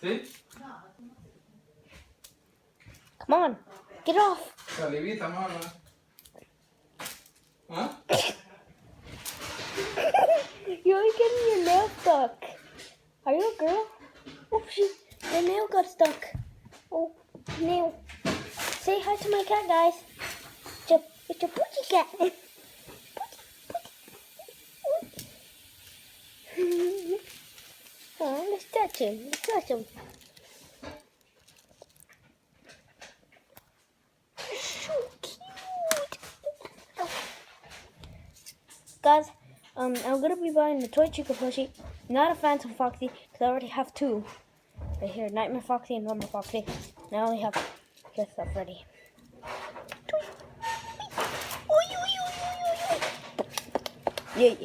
¿Sí? Come on, get off. Salivita, mama. Huh? You're getting your nail stuck. Are you a girl? Oh, the nail got stuck. Oh, nail. Say hi to my cat, guys. It's your poochie cat. Oh, let's touch him. Let's touch him. So cute. Guys, I'm gonna be buying the toy Chica plushie. Not a Phantom Foxy, because I already have two. Right here, Nightmare Foxy and Normal Foxy. And I only have this stuff ready. Yeah.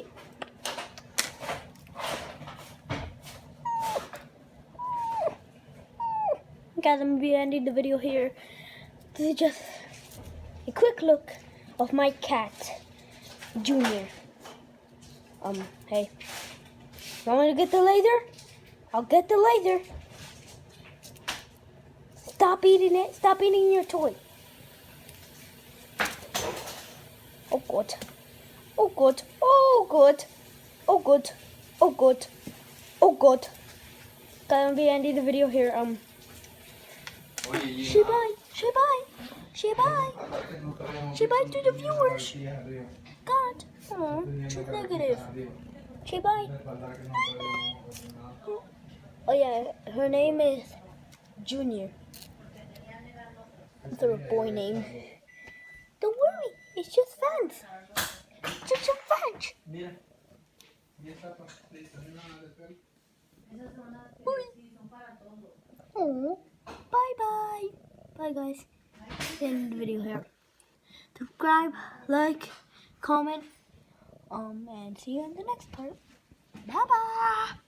Guys, I'm gonna be ending the video here. This is just a quick look of my cat, Junior. Hey, you want me to get the laser? I'll get the laser. Stop eating it. Stop eating your toy. Oh God. Oh God. Oh God. Oh God. Oh God. Oh God. Guys, I'm gonna be ending the video here. Say bye. Say bye. Say bye. Say bye to the viewers. God. Oh, she's negative. Say bye. Oh yeah, her name is Junior. It's her boy name. Don't worry, it's just fans. It's just some fans. Oh, bye bye. Bye guys. End the video here. Subscribe, like, comment, and see you in the next part. Bye bye.